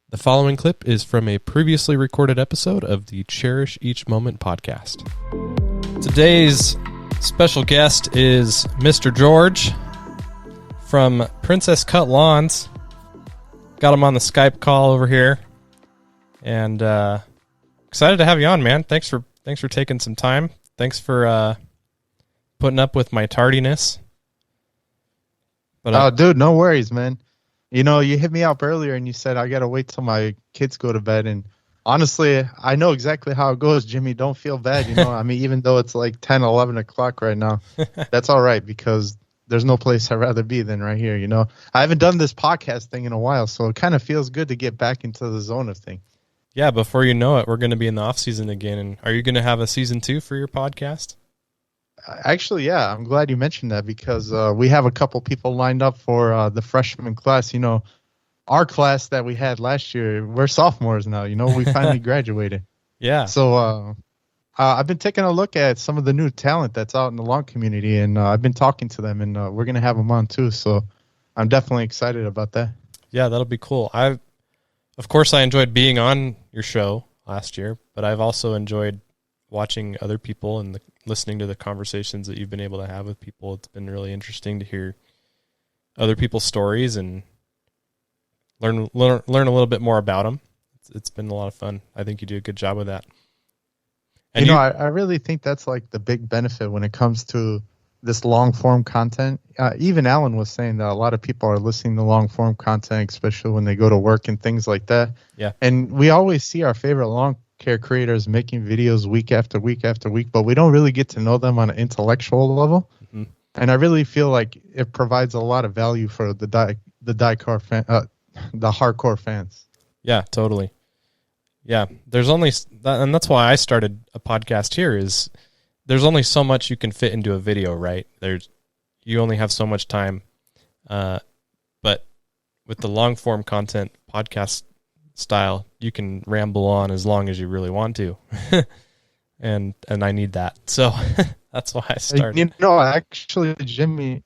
The following clip is from a previously recorded episode of the Cherish Each Moment podcast. Today's special guest is Mr. George from Princess Cut Lawns. Got him on the Skype call over here, and excited to have you on, man. Thanks for taking some time. Thanks for putting up with my tardiness. But dude, no worries, man. You know, you hit me up earlier and you said I got to wait till my kids go to bed. And honestly, I know exactly how it goes, Jimmy. Don't feel bad. You know, I mean, even though it's like 10, 11 o'clock right now, that's all right because there's no place I'd rather be than right here. You know, I haven't done this podcast thing in a while, so it kind of feels good to get back into the zone of things. Yeah, before you know it, we're going to be in the off season again. And are you going to have a season 2 for your podcast? Actually, yeah, I'm glad you mentioned that because we have a couple people lined up for the freshman class. You know, our class that we had last year, we're sophomores now. You know, we finally graduated. Yeah. So I've been taking a look at some of the new talent that's out in the lawn community, and I've been talking to them, and we're going to have them on too. So I'm definitely excited about that. Yeah, that'll be cool. Of course, I enjoyed being on your show last year, but I've also enjoyed watching other people and listening to the conversations that you've been able to have with people. It's been really interesting to hear other people's stories and learn a little bit more about them. It's been a lot of fun. I think you do a good job with that. And you know, I really think that's like the big benefit when it comes to this long form content. Even Alan was saying that a lot of people are listening to long form content, especially when they go to work and things like that. Yeah. And we always see our favorite lawn care creators making videos week after week after week, but we don't really get to know them on an intellectual level. Mm-hmm. And I really feel like it provides a lot of value for the hardcore fans. Yeah, totally. Yeah, there's only, and that's why I started a podcast here, is there's only so much you can fit into a video, right? You only have so much time. But with the long form content podcast style, you can ramble on as long as you really want to. and I need that. So that's why I started. You know, actually, Jimmy,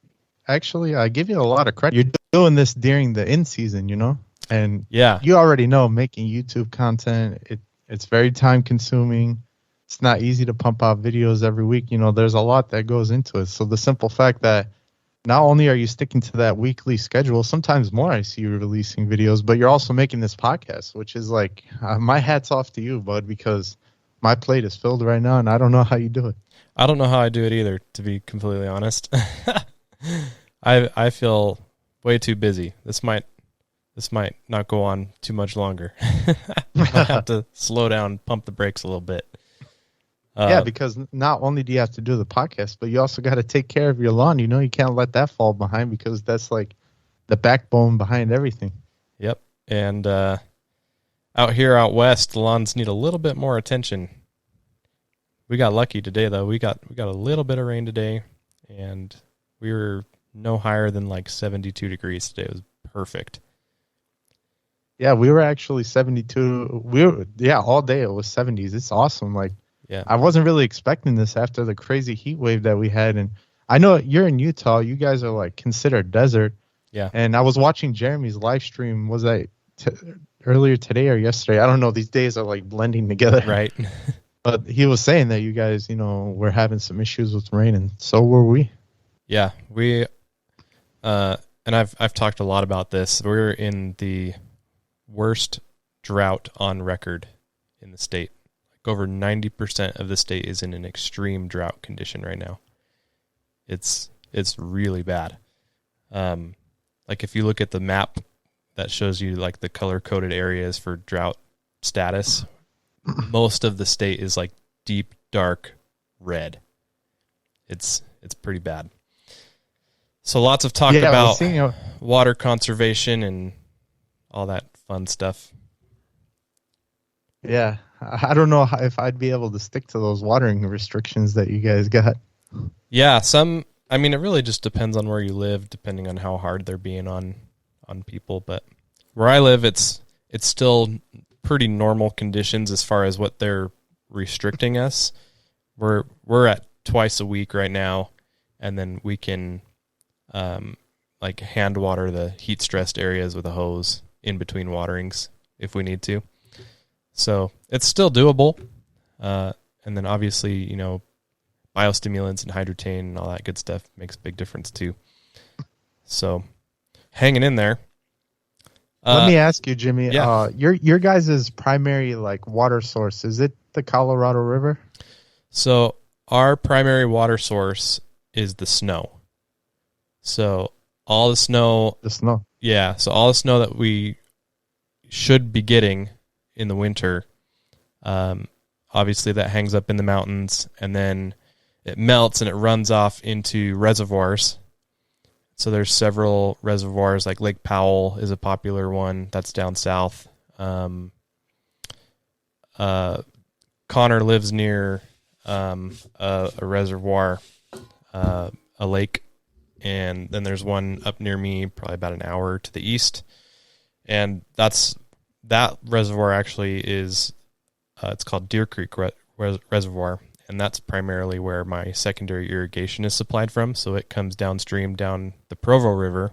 I give you a lot of credit. You're doing this during the in-season, you know? And yeah, you already know making YouTube content, it's very time-consuming. It's not easy to pump out videos every week. You know, there's a lot that goes into it. So the simple fact that not only are you sticking to that weekly schedule, sometimes more I see you releasing videos, but you're also making this podcast, which is like, my hat's off to you, bud, because my plate is filled right now, and I don't know how you do it. I don't know how I do it either, to be completely honest. I feel way too busy. This might not go on too much longer. I have to slow down, pump the brakes a little bit. Yeah, because not only do you have to do the podcast, but you also got to take care of your lawn. You know, you can't let that fall behind because that's like the backbone behind everything. Yep. And out here out west, the lawns need a little bit more attention. We got lucky today, though. We got a little bit of rain today, and we were no higher than like 72 degrees today. It was perfect. Yeah, we were actually 72. All day it was 70s. It's awesome. Like, yeah, I wasn't really expecting this after the crazy heat wave that we had. And I know you're in Utah. You guys are like considered desert. Yeah. And I was watching Jeremy's live stream. Was that earlier today or yesterday? I don't know. These days are like blending together. Right. But he was saying that you guys, you know, were having some issues with rain, and so were we. Yeah, we, and I've talked a lot about this. We're in the worst drought on record in the state. Over 90% of the state is in an extreme drought condition right now. It's really bad. Like if you look at the map that shows you like the color-coded areas for drought status, most of the state is like deep, dark red. It's pretty bad. So lots of talk about water conservation and all that fun stuff. Yeah. I don't know if I'd be able to stick to those watering restrictions that you guys got. Yeah, it really just depends on where you live, depending on how hard they're being on people. But where I live, it's still pretty normal conditions as far as what they're restricting us. We're at twice a week right now, and then we can like hand water the heat stressed areas with a hose in between waterings if we need to. So it's still doable. And then obviously, biostimulants and hydrotane and all that good stuff makes a big difference too. So hanging in there. Let me ask you, Jimmy. Yeah. Your guys' primary water source, is it the Colorado River? So our primary water source is the snow. So all the snow. The snow. Yeah. So all the snow that we should be getting in the winter, obviously that hangs up in the mountains, and then it melts and it runs off into reservoirs. So there's several reservoirs, like Lake Powell is a popular one that's down south. Connor lives near a reservoir, a lake, and then there's one up near me, probably about an hour to the east. And that reservoir actually is, it's called Deer Creek Reservoir, and that's primarily where my secondary irrigation is supplied from. So it comes downstream down the Provo River,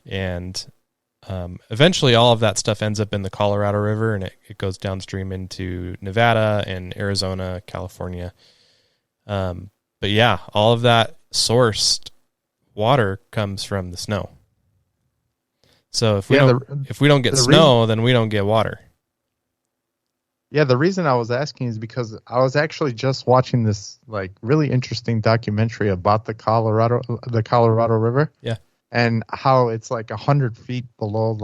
and eventually all of that stuff ends up in the Colorado River, and it goes downstream into Nevada and Arizona, California. But yeah, all of that sourced water comes from the snow. So if we don't get snow, then we don't get water. Yeah, the reason I was asking is because I was actually just watching this really interesting documentary about the Colorado River. Yeah. And how it's 100 feet below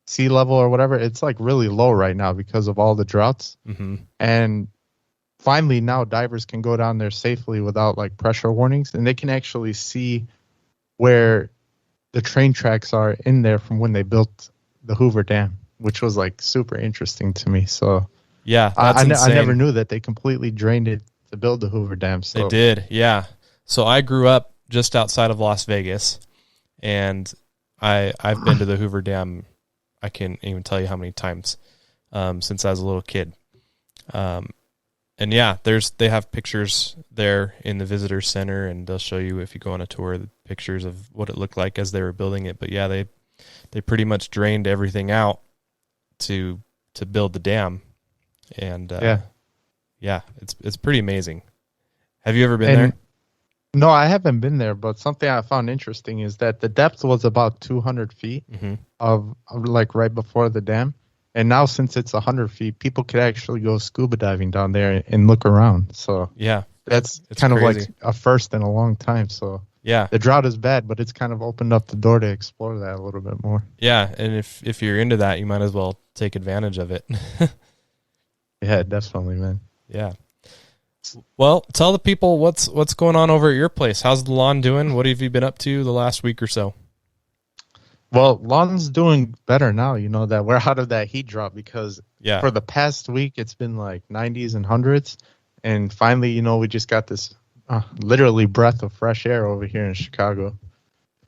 sea level or whatever. It's really low right now because of all the droughts. Mm-hmm. And finally now divers can go down there safely without pressure warnings, and they can actually see where the train tracks are in there from when they built the Hoover Dam, which was super interesting to me. So yeah, I never knew that they completely drained it to build the Hoover Dam. So they did. Yeah. So I grew up just outside of Las Vegas, and I've been to the Hoover Dam. I can't even tell you how many times since I was a little kid. And yeah, they have pictures there in the visitor center, and they'll show you, if you go on a tour, the pictures of what it looked like as they were building it. But yeah, they pretty much drained everything out to build the dam, and yeah, it's pretty amazing. Have you ever been there? No, I haven't been there, but something I found interesting is that the depth was about 200 feet of right before the dam. And now, since it's 100 feet, people could actually go scuba diving down there and look around. So yeah, it's kind crazy. of a first in a long time. So yeah, the drought is bad, but it's kind of opened up the door to explore that a little bit more. Yeah, and if you're into that, you might as well take advantage of it. Yeah, definitely, man. Yeah. Well, tell the people what's going on over at your place. How's the lawn doing? What have you been up to the last week or so? Well, lawn's doing better now, that we're out of that heat drop, because for the past week it's been 90s and 100s, and finally, we just got this literally breath of fresh air over here in Chicago.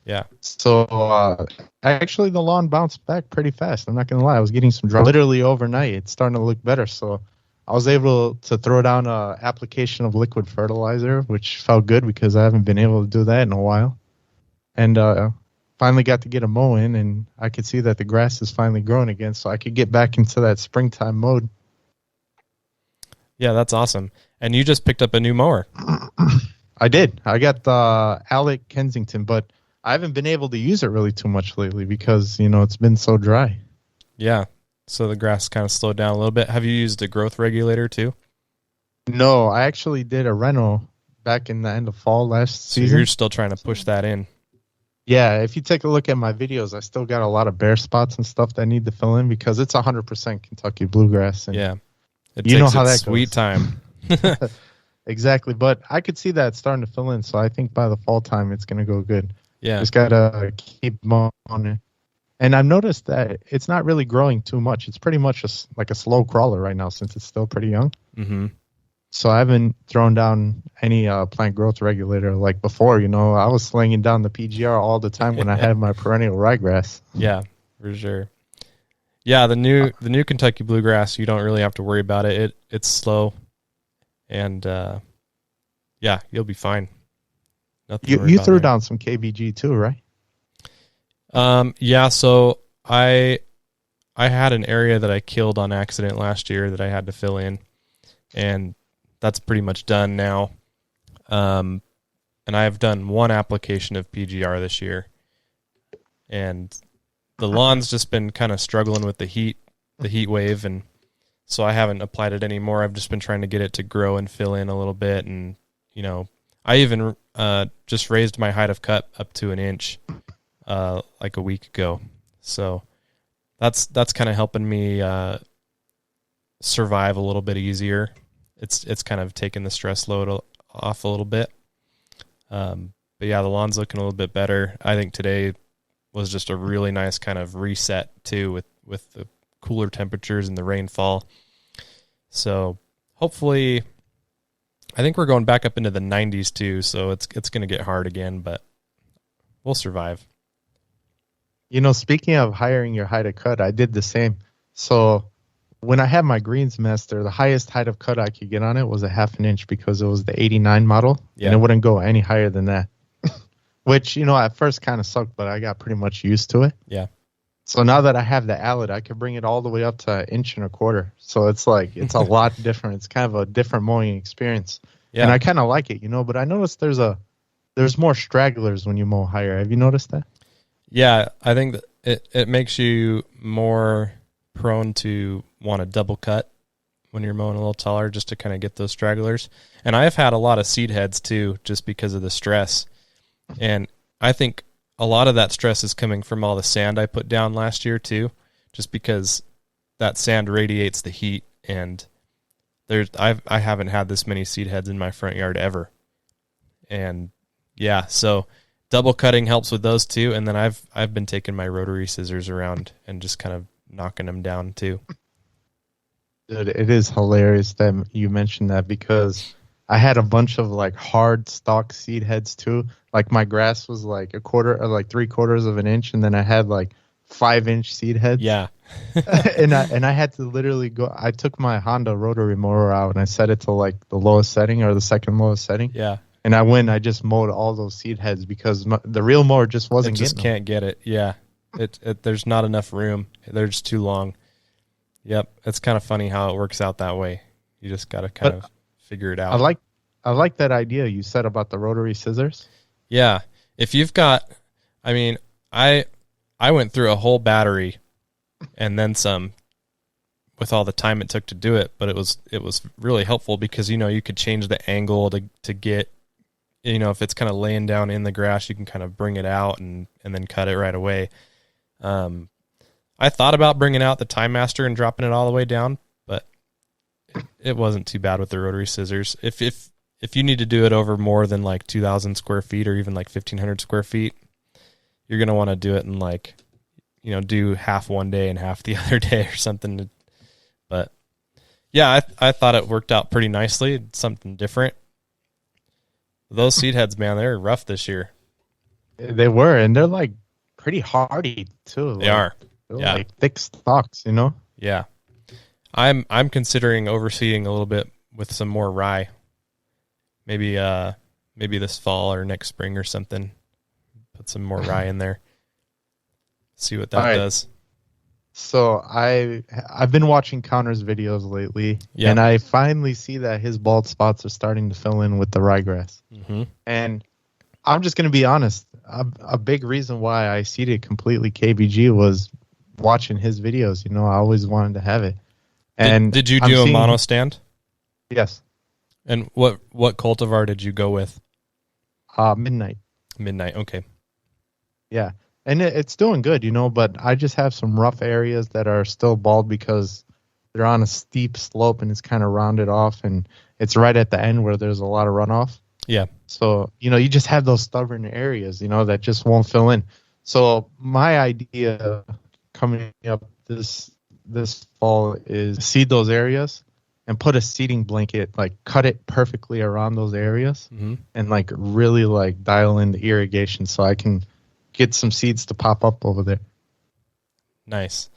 Yeah. So actually the lawn bounced back pretty fast. I'm not going to lie. I was getting some drought literally overnight. It's starting to look better. So I was able to throw down an application of liquid fertilizer, which felt good because I haven't been able to do that in a while. And finally got to get a mow in, and I could see that the grass is finally growing again, so I could get back into that springtime mode. Yeah, that's awesome. And you just picked up a new mower. I did. I got the Alec Kensington, but I haven't been able to use it really too much lately because, it's been so dry. Yeah. So the grass kind of slowed down a little bit. Have you used a growth regulator too? No, I actually did a reno back in the end of fall last season. So you're still trying to push that in. Yeah, if you take a look at my videos, I still got a lot of bare spots and stuff that need to fill in because it's 100% Kentucky bluegrass. And yeah. It you takes know how that sweet goes. time. Exactly, but I could see that starting to fill in, so I think by the fall time it's going to go good. Yeah. Just got to keep on it. And I've noticed that it's not really growing too much. It's pretty much like a slow crawler right now since it's still pretty young. Mm-hmm. So I haven't thrown down any plant growth regulator like before. I was slinging down the PGR all the time when I had my perennial ryegrass. Yeah, for sure. Yeah, the new Kentucky bluegrass, you don't really have to worry about it. It's slow, and yeah, you'll be fine. You threw down some KBG too, right? Yeah. So I I had an area that I killed on accident last year that I had to fill in, and that's pretty much done now. And I've done one application of PGR this year, and the lawn's just been kind of struggling with the heat wave, and so I haven't applied it anymore. I've just been trying to get it to grow and fill in a little bit, and I even just raised my height of cut up to 1 inch like a week ago. So that's kind of helping me survive a little bit easier. It's kind of taking the stress load off a little bit. But yeah, the lawn's looking a little bit better. I think today was just a really nice kind of reset too with the cooler temperatures and the rainfall. So hopefully, I think we're going back up into the 90s too, so it's going to get hard again, but we'll survive. Speaking of hiring your height of cut, I did the same. So when I had my Greensmaster, the highest height of cut I could get on it was a 1/2 inch because it was the 89 model, and it wouldn't go any higher than that. Which, at first kind of sucked, but I got pretty much used to it. Yeah. So now that I have the Allet, I can bring it all the way up to 1.25 inches. So it's a lot different. It's kind of a different mowing experience. Yeah. And I kind of like it, but I noticed there's more stragglers when you mow higher. Have you noticed that? Yeah, I think that it makes you more prone to want to double cut when you're mowing a little taller, just to kind of get those stragglers. And I've had a lot of seed heads too, just because of the stress. And I think a lot of that stress is coming from all the sand I put down last year too, just because that sand radiates the heat, and I haven't had this many seed heads in my front yard ever. And yeah, so double cutting helps with those too. And then I've been taking my rotary scissors around and just kind of knocking them down too. Dude, it is hilarious that you mentioned that, because I had a bunch of hard stock seed heads too. Like my grass was like 1/4 or 3/4 of an inch, and then I had 5-inch seed heads. Yeah. and I had to literally go. I took my Honda rotary mower out and I set it to the lowest setting, or the second lowest setting. Yeah. And I just mowed all those seed heads because the real mower just wasn't getting them. Can't get it. Yeah. There's not enough room. They're just too long. Yep. It's kind of funny how it works out that way. You just got to kind of figure it out. I like that idea you said about the rotary scissors. Yeah. If you've got, I went through a whole battery and then some with all the time it took to do it, but it was really helpful because, you could change the angle to get, if it's kind of laying down in the grass, you can kind of bring it out and then cut it right away. I thought about bringing out the Time Master and dropping it all the way down, but it wasn't too bad with the rotary scissors. If you need to do it over more than 2,000 square feet or even 1,500 square feet, you're going to want to do it in do half one day and half the other day or something. But yeah, I thought it worked out pretty nicely. It's something different. Those seed heads, man, they're rough this year. They were, and they're pretty hardy too. They are. They're thick stalks, Yeah. I'm considering overseeding a little bit with some more rye. Maybe this fall or next spring or something. Put some more rye in there. See what that does. So I've been watching Connor's videos lately, and I finally see that his bald spots are starting to fill in with the ryegrass. Mm-hmm. And I'm just going to be honest. A big reason why I seeded completely KBG was watching his videos. I always wanted to have it. And did you do a mono stand? Yes. And what cultivar did you go with? Midnight. Midnight, okay. Yeah. And it's doing good, but I just have some rough areas that are still bald because they're on a steep slope and it's kind of rounded off, and it's right at the end where there's a lot of runoff. Yeah. So, you just have those stubborn areas, that just won't fill in. So my idea coming up this fall is seed those areas and put a seeding blanket, cut it perfectly around those areas, mm-hmm. and really dial in the irrigation so I can get some seeds to pop up over there. Nice.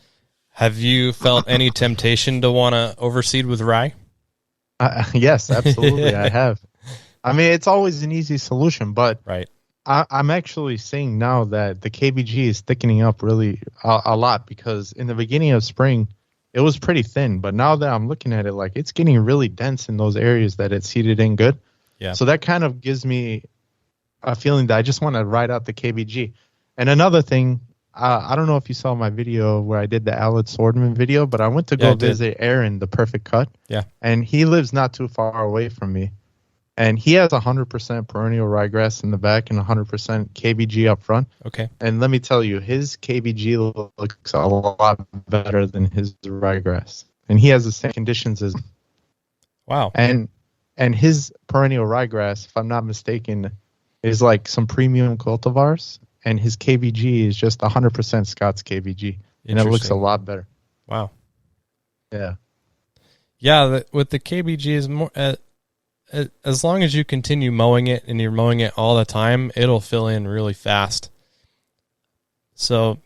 Have you felt any temptation to want to overseed with rye? Yes, absolutely. I have. It's always an easy solution, but right. I'm actually seeing now that the KBG is thickening up really a lot, because in the beginning of spring, it was pretty thin. But now that I'm looking at it, like, it's getting really dense in those areas that it's seeded in good. Yeah. So that kind of gives me a feeling that I just want to ride out the KBG. And another thing, I don't know if you saw my video where I did the Aled Swordman video, but I went to go visit Aaron, the Perfect Cut. Yeah. And he lives not too far away from me. And he has 100% perennial ryegrass in the back and 100% KBG up front. Okay. And let me tell you, his KBG looks a lot better than his ryegrass. And he has the same conditions as. Wow. And his perennial ryegrass, if I'm not mistaken, is like some premium cultivars. And his KBG is just 100% Scott's KBG. And it looks a lot better. Wow. Yeah. Yeah, with the KBG is more... as long as you continue mowing it and you're mowing it all the time, it'll fill in really fast. So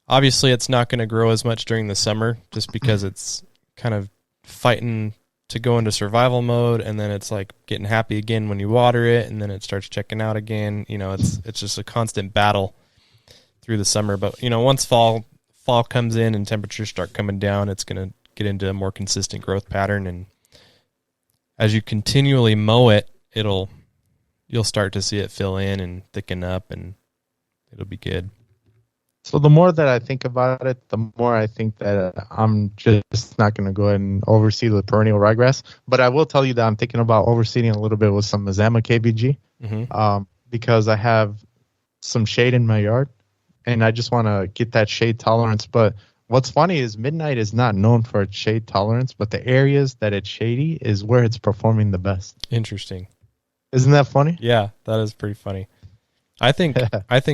obviously it's not going to grow as much during the summer just because it's kind of fighting to go into survival mode, and then it's like getting happy again when you water it, and then it starts checking out again. You know, it's just a constant battle through the summer. But, you know, once fall comes in and temperatures start coming down, it's going to get into a more consistent growth pattern, and as you continually mow it, you'll start to see it fill in and thicken up, and it'll be good. So the more that I think about it, the more I think that I'm just not going to go ahead and overseed the perennial ryegrass. But I will tell you that I'm thinking about overseeding a little bit with some Mazama KBG, because I have some shade in my yard, and I just want to get that shade tolerance. But what's funny is Midnight is not known for its shade tolerance, but the areas that it's shady is where it's performing the best. Interesting. Isn't that funny? Yeah, that is pretty funny. I think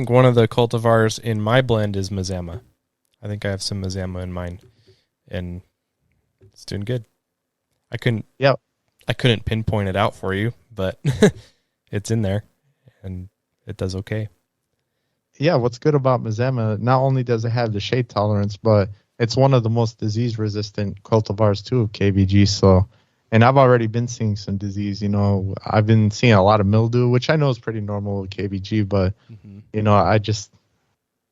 one of the cultivars in my blend is Mazama. I think I have some Mazama in mine, and it's doing good. I couldn't pinpoint it out for you, but it's in there, and it does okay. Yeah, what's good about Mazama, not only does it have the shade tolerance, but it's one of the most disease-resistant cultivars too of KBG. So, and I've already been seeing some disease. You know, I've been seeing a lot of mildew, which I know is pretty normal with KBG, but you know, I just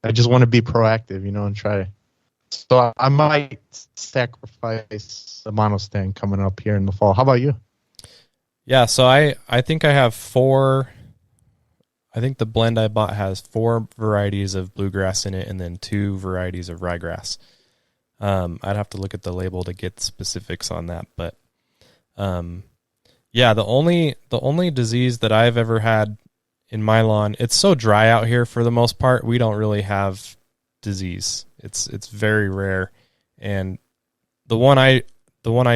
want to be proactive, you know, and try. So I might sacrifice the monostand coming up here in the fall. How about you? Yeah, so I think I have 4. I think the blend I bought has 4 varieties of bluegrass in it, and then 2 varieties of ryegrass. I'd have to look at the label to get specifics on that, but yeah, the only disease that I've ever had in my lawn, it's so dry out here for the most part, we don't really have disease. It's very rare, and the one I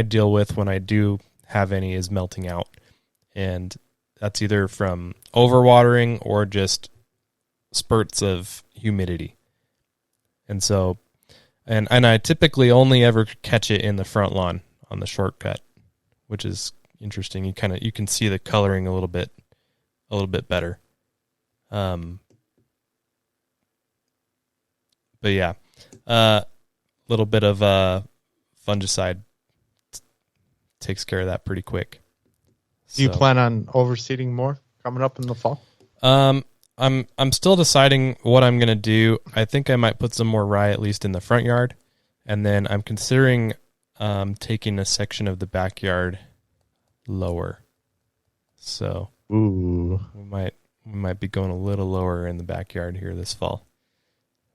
deal with when I do have any is melting out, and that's either from overwatering or just spurts of humidity. And so, and I typically only ever catch it in the front lawn on the shortcut, which is interesting. You can see the coloring a little bit better. But yeah, little bit of fungicide takes care of that pretty quick. Do you plan on overseeding more coming up in the fall? I'm still deciding what I'm gonna do. I think I might put some more rye at least in the front yard, and then I'm considering taking a section of the backyard lower. So ooh, we might be going a little lower in the backyard here this fall.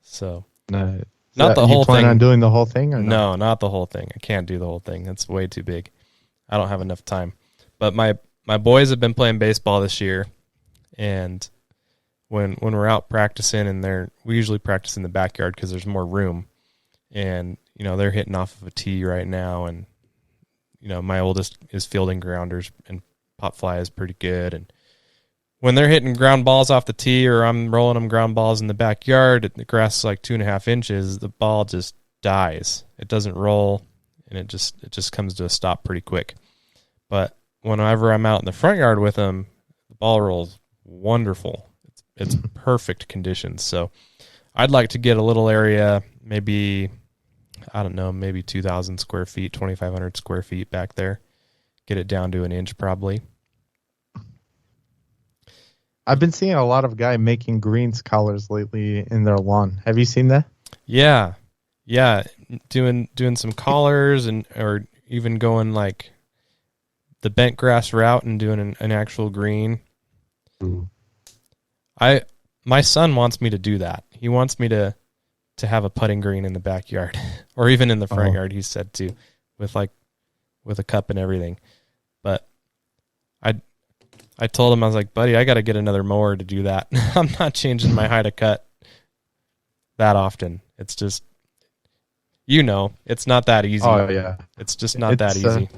So not the whole thing. You plan on doing the whole thing? Or no, not the whole thing. I can't do the whole thing. That's way too big. I don't have enough time. But my boys have been playing baseball this year, and when we're out practicing, and we usually practice in the backyard because there's more room, and you know they're hitting off of a tee right now, and you know my oldest is fielding grounders, and pop fly is pretty good, and when they're hitting ground balls off the tee, or I'm rolling them ground balls in the backyard, the grass is like 2.5 inches, the ball just dies. It doesn't roll, and it just comes to a stop pretty quick. But whenever I'm out in the front yard with them, the ball rolls wonderful. It's perfect conditions. So I'd like to get a little area, maybe 2,000 square feet, 2,500 square feet back there. Get it down to an inch probably. I've been seeing a lot of guys making greens collars lately in their lawn. Have you seen that? Yeah. Yeah. Doing some collars or even going like the bent grass route and doing an actual green. Ooh. My son wants me to do that. He wants me to have a putting green in the backyard or even in the front yard, he said too, with a cup and everything. But I told him, I was like, buddy, I got to get another mower to do that. I'm not changing my height of cut that often. It's just, it's not that easy. Oh yeah, it's just not that easy.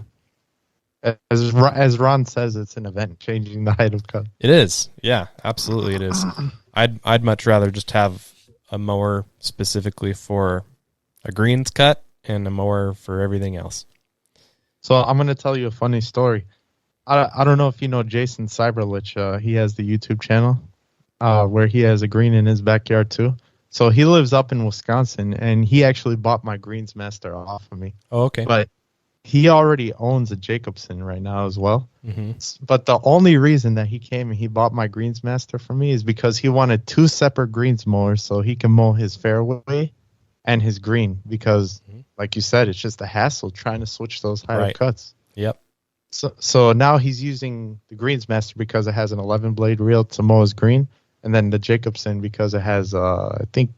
As Ron says, it's an event changing the height of cut. It is. Yeah, absolutely it is. I'd much rather just have a mower specifically for a greens cut and a mower for everything else. So I'm going to tell you a funny story. I don't know if you know Jason Cyberlich. He has the YouTube channel where he has a green in his backyard too. So he lives up in Wisconsin, and he actually bought my Greens Master off of me. Oh, okay. But he already owns a Jacobson right now as well. Mm-hmm. But the only reason that he came and he bought my Greens Master for me is because he wanted 2 separate greens mowers so he can mow his fairway and his green. Because, like you said, it's just a hassle trying to switch those height of cuts. Yep. So now he's using the Greens Master because it has an 11 blade reel to mow his green, and then the Jacobson because it has I think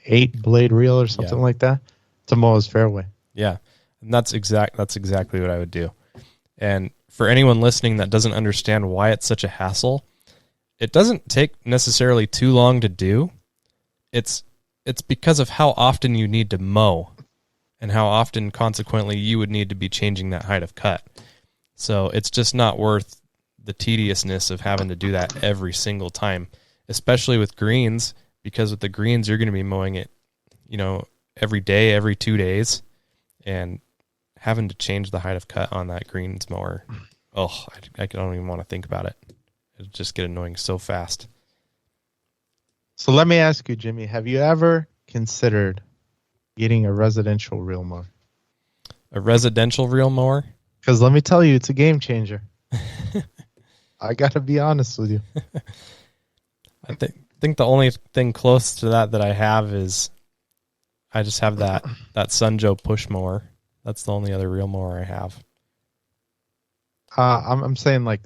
8 blade reel or something like that to mow his fairway. Yeah, and that's exactly what I would do. And for anyone listening that doesn't understand why it's such a hassle, it doesn't take necessarily too long to do. It's because of how often you need to mow, and how often consequently you would need to be changing that height of cut. So it's just not worth the tediousness of having to do that every single time, especially with greens, because with the greens, you're going to be mowing it, every day, every 2 days, and having to change the height of cut on that greens mower. Oh, I don't even want to think about it. It'll just get annoying so fast. So let me ask you, Jimmy, have you ever considered getting a residential reel mower? A residential reel mower? Because let me tell you, it's a game changer. I got to be honest with you. I think the only thing close to that I have is I just have that Sunjoe push mower. That's the only other reel mower I have. I'm saying like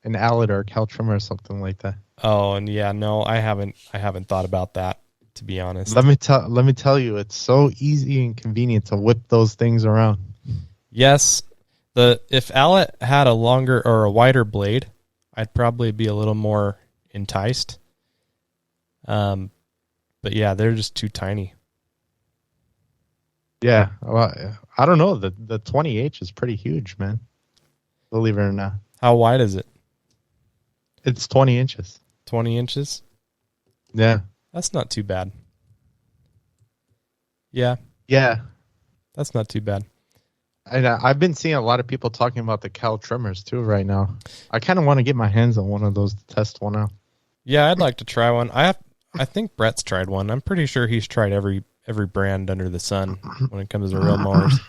an Allard or a cow trimmer or something like that. Oh, and yeah, no, I haven't thought about that, to be honest. Let me tell you, it's so easy and convenient to whip those things around. Yes. If Allard had a longer or a wider blade, I'd probably be a little more enticed. But yeah, they're just too tiny. Yeah, well, I don't know. The 20H is pretty huge, man. Believe it or not. How wide is it? It's 20 inches. 20 inches? Yeah. That's not too bad. Yeah. Yeah. That's not too bad. And I've been seeing a lot of people talking about the cow trimmers too right now. I kind of want to get my hands on one of those to test one out. Yeah, I'd like to try one. I think Brett's tried one. I'm pretty sure he's tried every brand under the sun when it comes to reel mowers.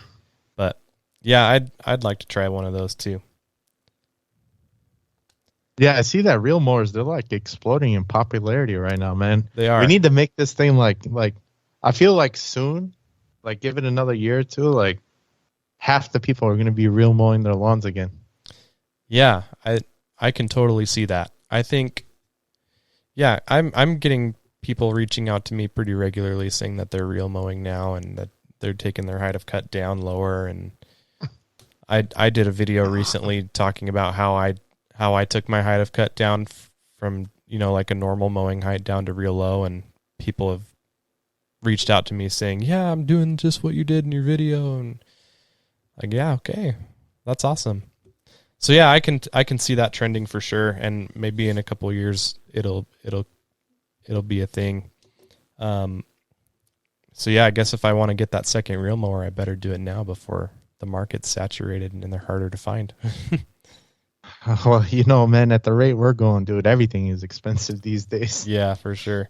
But yeah, I'd like to try one of those too. Yeah, I see that reel mowers, they're like exploding in popularity right now, man. They are. We need to make this thing like I feel like soon, like give it another year or two, like half the people are going to be reel mowing their lawns again. Yeah, I can totally see that. I think, yeah, I'm getting people reaching out to me pretty regularly saying that they're reel mowing now and that they're taking their height of cut down lower. And I did a video recently talking about how I took my height of cut down from, like a normal mowing height down to real low, and people have reached out to me saying, yeah, I'm doing just what you did in your video. And like, yeah, okay, that's awesome. So yeah, I can see that trending for sure, and maybe in a couple of years it'll be a thing. So yeah, I guess if I want to get that second reel mower, I better do it now before the market's saturated and they're harder to find. Well, man, at the rate we're going, dude, everything is expensive these days. Yeah, for sure.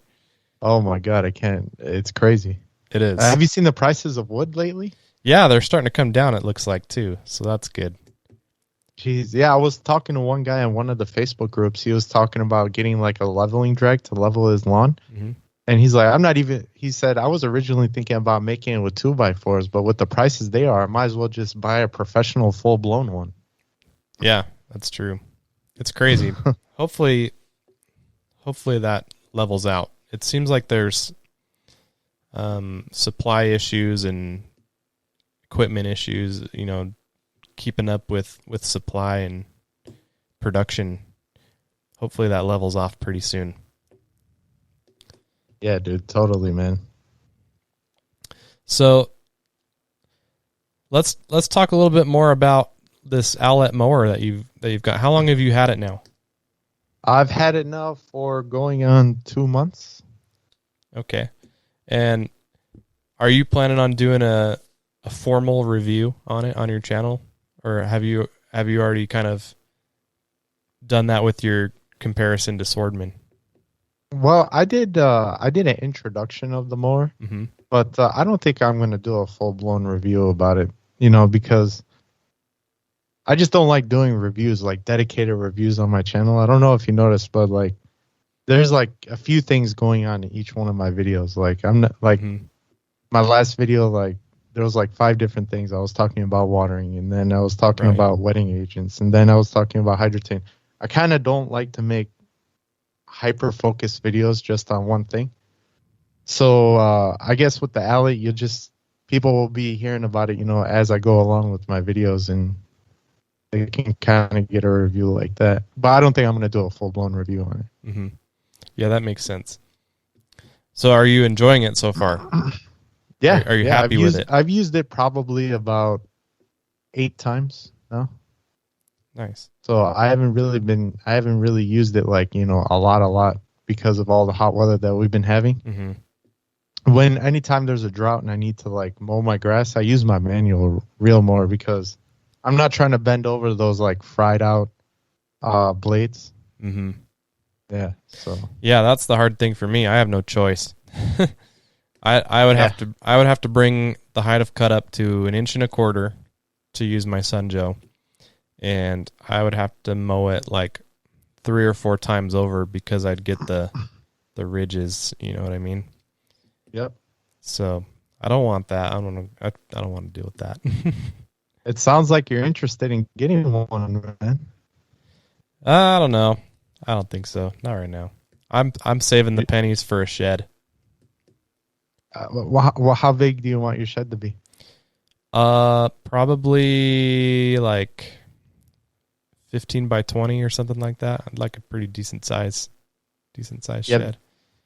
Oh my God, I can't. It's crazy. It is. Have you seen the prices of wood lately? Yeah, they're starting to come down, it looks like, too. So that's good. Jeez, yeah, I was talking to one guy in one of the Facebook groups. He was talking about getting like a leveling drag to level his lawn. Mm-hmm. And he's like, he said, I was originally thinking about making it with 2x4s, but with the prices they are, I might as well just buy a professional full blown one. Yeah, that's true. It's crazy. Hopefully that levels out. It seems like there's supply issues and equipment issues, keeping up with supply and production. Hopefully that levels off pretty soon. Yeah, dude, totally, man. So let's talk a little bit more about this outlet mower that you've got. How long have you had it now? I've had it now for going on 2 months. Okay. And are you planning on doing a formal review on it on your channel, or have you already kind of done that with your comparison to Swordman? Well, I did an introduction of the mower, Mm-hmm. but I don't think I'm going to do a full-blown review about it, because I just don't like doing reviews, like dedicated reviews on my channel. I don't know if you noticed, but like there's like a few things going on in each one of my videos. Like I'm not like my last video, like there was like 5 different things. I was talking about watering, and then I was talking about wetting agents, and then I was talking about hydrotain. I kind of don't like to make hyper-focused videos just on one thing. So I guess with the alley, people will be hearing about it, as I go along with my videos, and they can kind of get a review like that. But I don't think I'm going to do a full-blown review on it. Mm-hmm. Yeah, that makes sense. So are you enjoying it so far? Yeah. Are you happy with it? I've used it probably about 8 times now. Nice. So I haven't really used it like, a lot because of all the hot weather that we've been having. Mm-hmm. Anytime there's a drought and I need to like mow my grass, I use my manual reel mower because I'm not trying to bend over those like fried out blades. Mm-hmm. Yeah. So yeah, that's the hard thing for me. I have no choice. I would have to bring the height of cut up to 1.25 inches to use my Sun Joe. And I would have to mow it like 3 or 4 times over because I'd get the ridges. You know what I mean? Yep. So I don't want that. I don't want to deal with that. It sounds like you're interested in getting one, man. I don't know. I don't think so. Not right now. I'm saving the pennies for a shed. How big do you want your shed to be? Probably like 15 by 20 or something like that. I'd like a pretty decent size shed.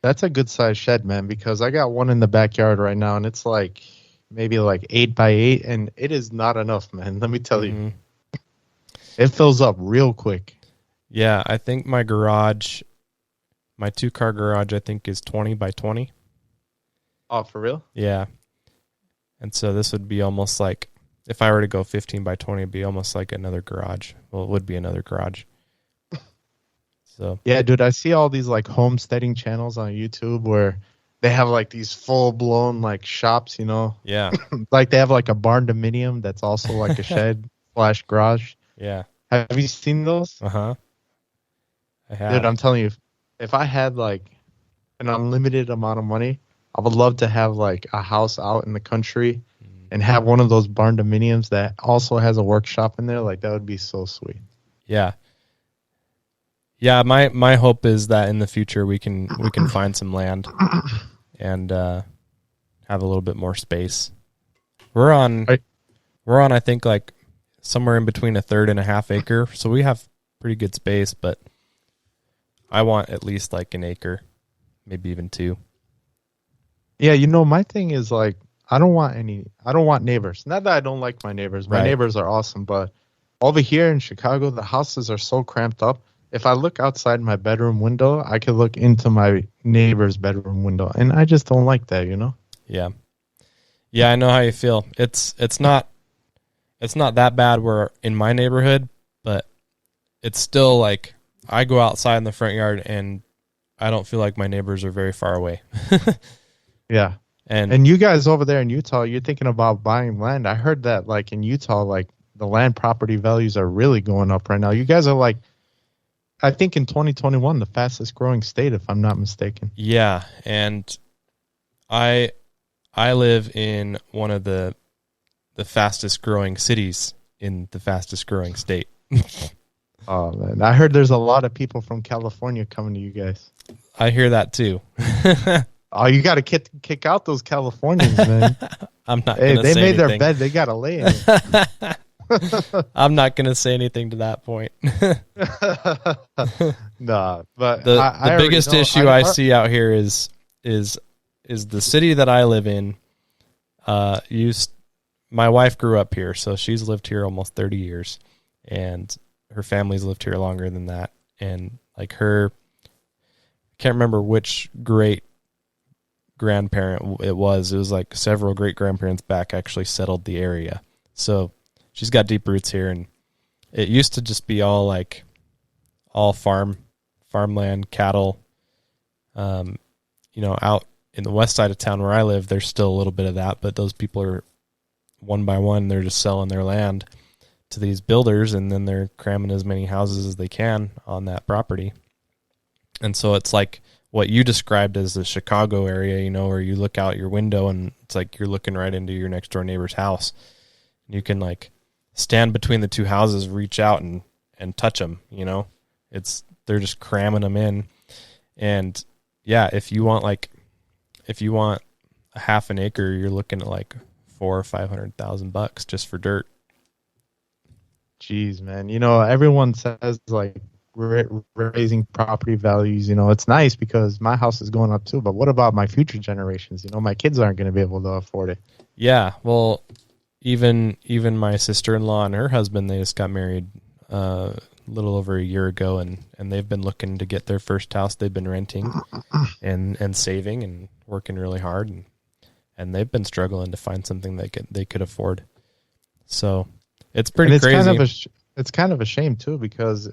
That's a good size shed, man, because I got one in the backyard right now, and it's like maybe like 8 by 8, and it is not enough, man. Let me tell you. It fills up real quick. Yeah, I think my 2-car garage, I think is 20 by 20. Oh, for real? Yeah. And so this would be almost like, if I were to go 15 by 20, it'd be almost like another garage. Well, it would be another garage. So yeah, dude, I see all these like homesteading channels on YouTube where they have like these full blown like shops, Yeah. Like they have like a barn dominium that's also like a shed / garage. Yeah. Have you seen those? Uh-huh. I have. Dude, I'm telling you, if I had like an unlimited amount of money, I would love to have like a house out in the country and have one of those barn dominiums that also has a workshop in there. Like that would be so sweet. Yeah. Yeah, my hope is that in the future we can find some land and have a little bit more space. We're on I think like somewhere in between 1/3 and 1/2 acre, so we have pretty good space, but I want at least like 1 acre, maybe even 2. Yeah, my thing is like I don't want neighbors. Not that I don't like my neighbors. My neighbors are awesome, but over here in Chicago, the houses are so cramped up. If I look outside my bedroom window, I could look into my neighbor's bedroom window, and I just don't like that, Yeah. Yeah, I know how you feel. It's not that bad where in my neighborhood, but it's still like I go outside in the front yard and I don't feel like my neighbors are very far away. Yeah. And you guys over there in Utah, you're thinking about buying land. I heard that like in Utah, like the land property values are really going up right now. You guys are like, I think in 2021, the fastest growing state, if I'm not mistaken. Yeah, and I live in one of the fastest growing cities in the fastest growing state. Oh man, I heard there's a lot of people from California coming to you guys. I hear that too. Oh, you got to kick out those Californians, man. I'm not. Hey, they made anything. their bed. They got to lay in it. I'm not going to say anything to that point. Nah, but the biggest issue I see out here is the city that I live in. My wife grew up here, so she's lived here almost 30 years, and her family's lived here longer than that. And like her, can't remember which great grandparent it was. It was like several great grandparents back actually settled the area. So she's got deep roots here, and it used to just be all farmland, cattle. Out in the west side of town where I live, there's still a little bit of that, but those people are one by one, they're just selling their land to these builders, and then they're cramming as many houses as they can on that property. And so it's like what you described as the Chicago area, where you look out your window and it's like you're looking right into your next door neighbor's house. You can like stand between the two houses, reach out and touch them, they're just cramming them in. And yeah, if you want a half an acre, you're looking at like $400,000 or $500,000 just for dirt. Jeez, man. Everyone says like raising property values. It's nice because my house is going up too. But what about my future generations? My kids aren't going to be able to afford it. Yeah, well, even my sister-in-law and her husband, they just got married a little over a year ago, and they've been looking to get their first house. They've been renting and saving and working really hard, and they've been struggling to find something they could afford. So it's pretty crazy. It's kind of a shame too, because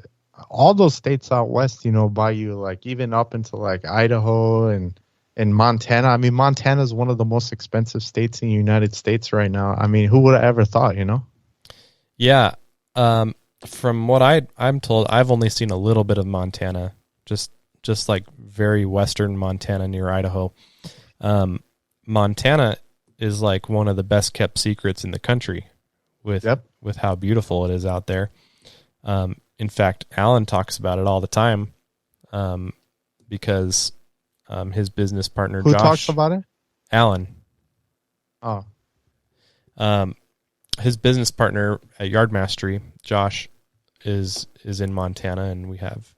all those states out west, by you, like even up into like Idaho and Montana. I mean, Montana is one of the most expensive states in the United States right now. I mean, who would have ever thought, Yeah. From what I'm told, I've only seen a little bit of Montana, just like very western Montana near Idaho. Montana is like one of the best kept secrets in the country with how beautiful it is out there. In fact, Alan talks about it all the time, because his business partner Who Josh talks about it? Alan. Oh. His business partner at Yard Mastery, Josh, is in Montana, and we have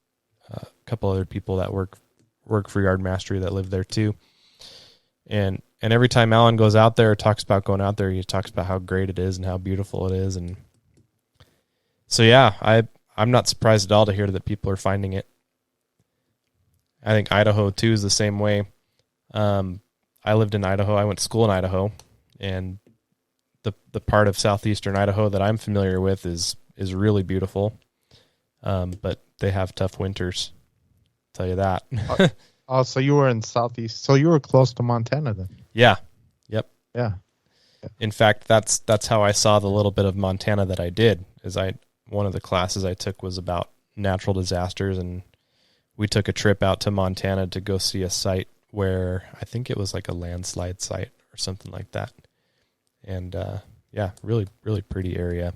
a couple other people that work for Yard Mastery that live there too. And every time Alan goes out there or talks about going out there, he talks about how great it is and how beautiful it is. And so, yeah, I'm not surprised at all to hear that people are finding it. I think Idaho too is the same way. I lived in Idaho. I went to school in Idaho, and the part of southeastern Idaho that I'm familiar with is really beautiful. But they have tough winters. I'll tell you that. Oh, so you were in southeast. So you were close to Montana then. Yeah. Yep. Yeah. In fact, that's how I saw the little bit of Montana that I did. One of the classes I took was about natural disasters, and we took a trip out to Montana to go see a site where I think it was like a landslide site or something like that. And yeah, really, really pretty area.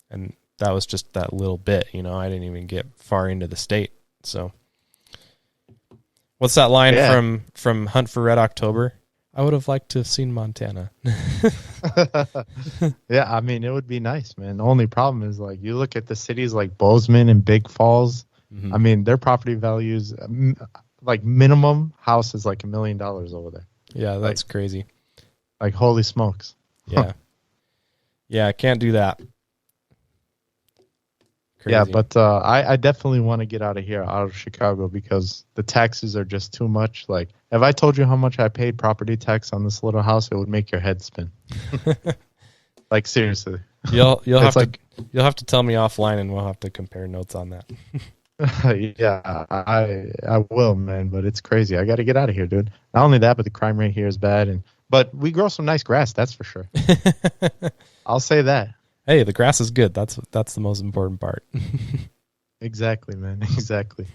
And that was just that little bit, I didn't even get far into the state. So what's that line from Hunt for Red October? I would have liked to have seen Montana. Yeah, I mean, it would be nice, man. The only problem is, like, you look at the cities like Bozeman and Big Falls. Mm-hmm. I mean, their property values, like minimum house is like $1 million over there. Yeah, that's crazy. Like, holy smokes. Yeah. Yeah, I can't do that. Crazy. Yeah, but I definitely want to get out of here, out of Chicago, because the taxes are just too much. Like, if I told you how much I paid property tax on this little house, it would make your head spin. Like, seriously. You'll have to tell me offline, and we'll have to compare notes on that. Yeah, I will, man. But it's crazy. I got to get out of here, dude. Not only that, but the crime rate here is bad. But we grow some nice grass, that's for sure. I'll say that. Hey, the grass is good. That's the most important part. Exactly, man. Exactly.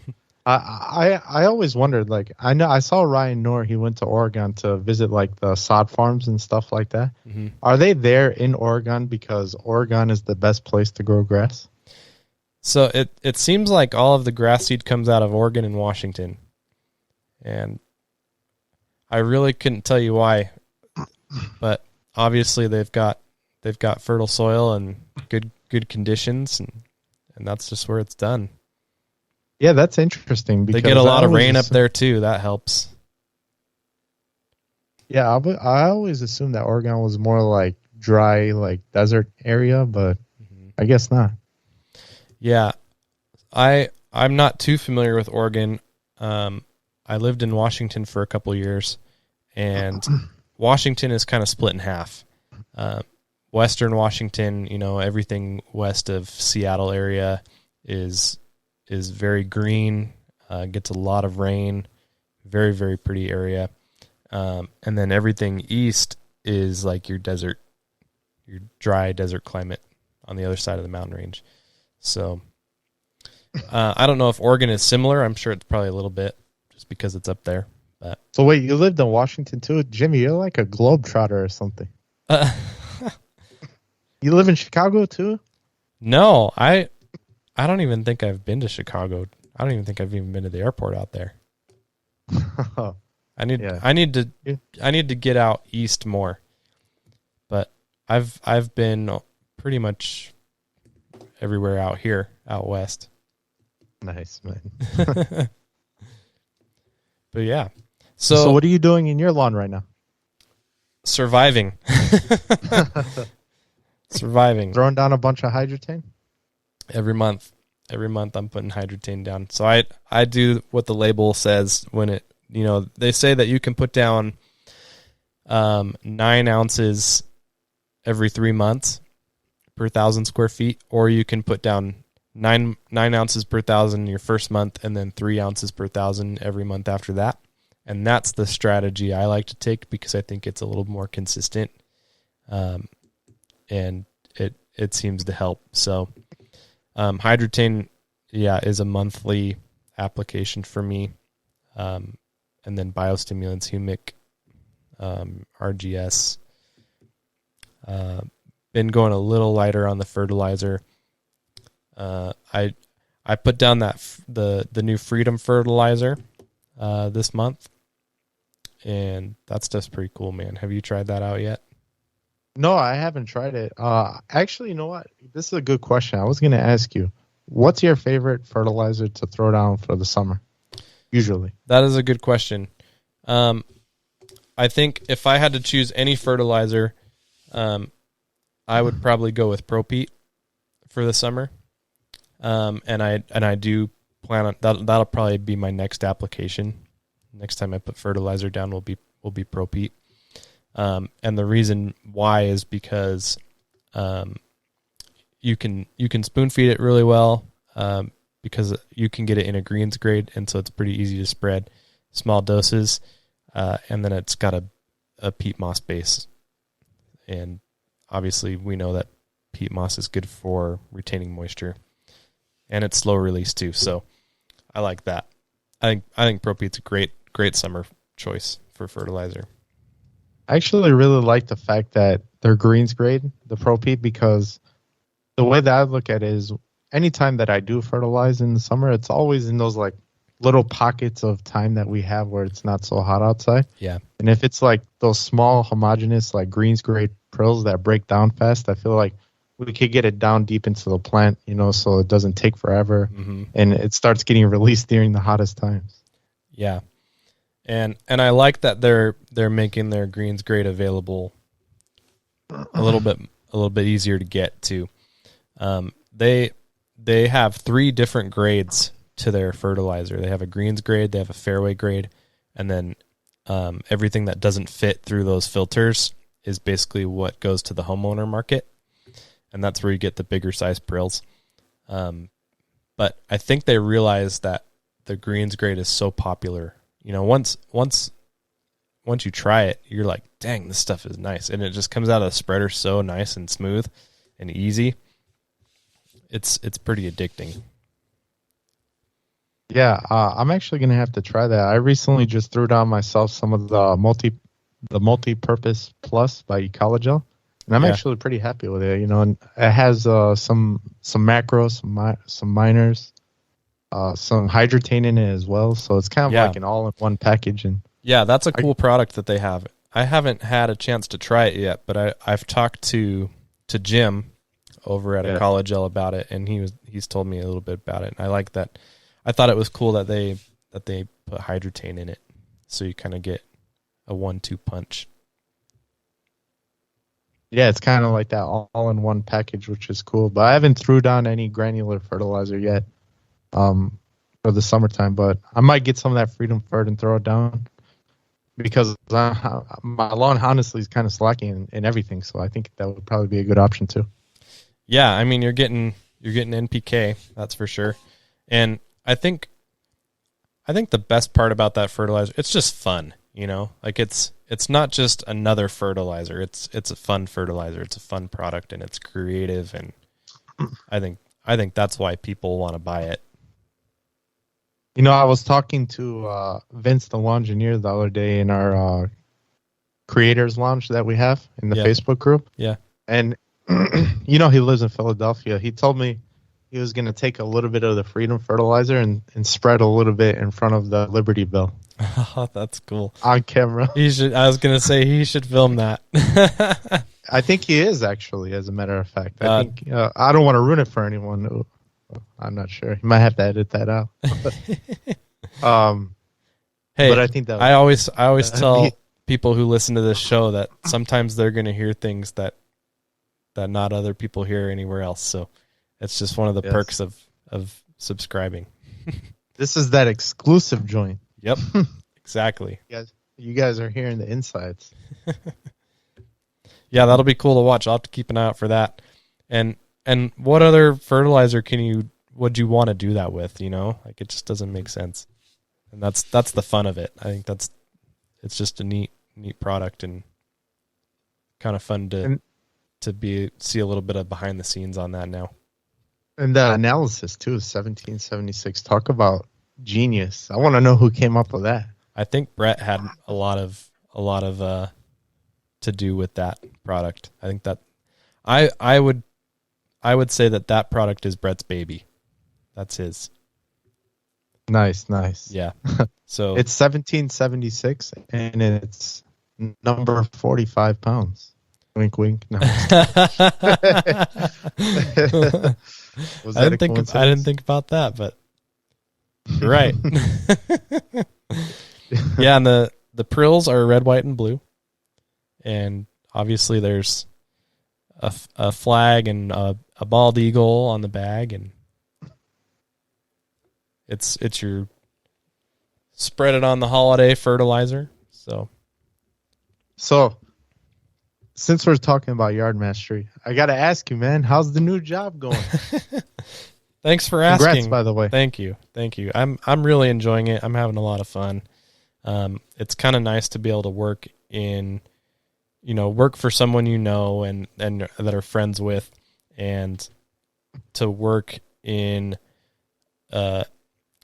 I always wondered, like, I saw Ryan Knorr, he went to Oregon to visit like the sod farms and stuff like that. Mm-hmm. Are they there in Oregon because Oregon is the best place to grow grass? So it seems like all of the grass seed comes out of Oregon and Washington. And I really couldn't tell you why, but obviously they've got fertile soil and good conditions, and that's just where it's done. Yeah, that's interesting because they get a lot of rain up there too. That helps. Yeah, I always assumed that Oregon was more like dry, like desert area, but I guess not. Yeah, I'm not too familiar with Oregon. I lived in Washington for a couple of years, and Washington is kind of split in half. Western Washington, everything west of Seattle area is very green, gets a lot of rain, very, very pretty area. And then everything east is like your dry desert climate on the other side of the mountain range. So I don't know if Oregon is similar. I'm sure it's probably a little bit just because it's up there. But so wait, you lived in Washington too? Jimmy, you're like a globetrotter or something. You live in Chicago too? No, I don't even think I've been to Chicago. I don't even think I've even been to the airport out there. I need to get out east more. But I've been pretty much everywhere out west. Nice, man. But yeah. So what are you doing in your lawn right now? Surviving. Surviving. Throwing down a bunch of hydrotane? Every month I'm putting hydrotane down. So I do what the label says when they say that you can put down 9 ounces every 3 months per 1,000 square feet, or you can put down 9 ounces per 1,000 your first month and then 3 ounces per 1,000 every month after that. And that's the strategy I like to take because I think it's a little more consistent. And it seems to help. So hydrotane, is a monthly application for me. And then biostimulants, humic, RGS. Been going a little lighter on the fertilizer. I put down the new Freedom fertilizer this month, and that's just pretty cool, man. Have you tried that out yet? No, I haven't tried it. Actually, you know what? This is a good question. I was going to ask you, what's your favorite fertilizer to throw down for the summer? Usually. That is a good question. I think if I had to choose any fertilizer, I would probably go with Propete for the summer. And I do plan on that'll probably be my next application. Next time I put fertilizer down will be Propete. And the reason why is because you can spoon feed it really well because you can get it in a greens grade, and so it's pretty easy to spread small doses, and then it's got a peat moss base, and obviously we know that peat moss is good for retaining moisture, and it's slow release too. So I like that. I think Propete's a great summer choice for fertilizer. I actually really like the fact that they're greens grade, the Propete, because the way that I look at it is anytime that I do fertilize in the summer, it's always in those like little pockets of time that we have where it's not so hot outside. Yeah. And if it's like those small homogeneous like greens grade prills that break down fast, I feel like we could get it down deep into the plant, so it doesn't take forever, and it starts getting released during the hottest times. Yeah. And I like that they're making their greens grade available a little bit easier to get too. They have 3 different grades to their fertilizer. They have a greens grade, they have a fairway grade, and then everything that doesn't fit through those filters is basically what goes to the homeowner market, and that's where you get the bigger size prills. But I think they realize that the greens grade is so popular. Once you try it, you're like, dang, this stuff is nice. And it just comes out of the spreader so nice and smooth. and easy, it's pretty addicting. Yeah, I'm actually gonna have to try that. I recently just threw down myself some of the multi-purpose plus by Ecologel, and I'm actually pretty happy with it. And it has some macros, some miners, some hydrotain in it as well. So it's kind of like an all-in-one package. And yeah, that's a cool product that they have. I haven't had a chance to try it yet, but I've talked to Jim over at Ecologel about it, and he's told me a little bit about it. And I like that. I thought it was cool that they put hydrotain in it, so you kind of get a 1-2 punch. Yeah, it's kind of like that all-in-one package, which is cool. But I haven't threw down any granular fertilizer yet for the summertime. But I might get some of that Freedom Fert and throw it down, because my lawn honestly is kind of slacking in everything. So I think that would probably be a good option too. Yeah, I mean you're getting NPK, that's for sure. And I think the best part about that fertilizer, it's just fun, like it's not just another fertilizer. It's a fun fertilizer. It's a fun product, and it's creative, and I think that's why people want to buy it. I was talking to Vince, the Longineer, the other day in our creators lounge that we have in the Facebook group. Yeah. And he lives in Philadelphia. He told me he was going to take a little bit of the Freedom fertilizer and spread a little bit in front of the Liberty Bell. Oh, that's cool. On camera. I was going to say he should film that. I think he is, actually, as a matter of fact. I think I don't want to ruin it for anyone. I'm not sure. He might have to edit that out. Hey, but I think that I always tell people who listen to this show that sometimes they're going to hear things that not other people hear anywhere else. So it's just one of the perks of subscribing. This is that exclusive joint. Yep, exactly. You guys are hearing the insides. Yeah, that'll be cool to watch. I'll have to keep an eye out for that. And what other fertilizer would you want to do that with? Like, it just doesn't make sense. And that's the fun of it. I think it's just a neat product, and kind of fun to see a little bit of behind the scenes on that now. And the analysis too, 1776. Talk about genius. I want to know who came up with that. I think Brett had a lot of to do with that product. I think that I would say that product is Brett's baby. That's his. Nice. Yeah. So it's 1776 and it's number 45 pounds. Wink, wink. No. I didn't think about that, but you're right. Yeah, and the prills are red, white, and blue, and obviously there's a flag and a bald eagle on the bag, and it's your spread it on the holiday fertilizer. So since we're talking about yard mastery, I got to ask you, man, how's the new job going? Thanks for asking. Congrats, by the way. Thank you. I'm really enjoying it. I'm having a lot of fun. It's kind of nice to be able to work for someone and that are friends with, and to work in an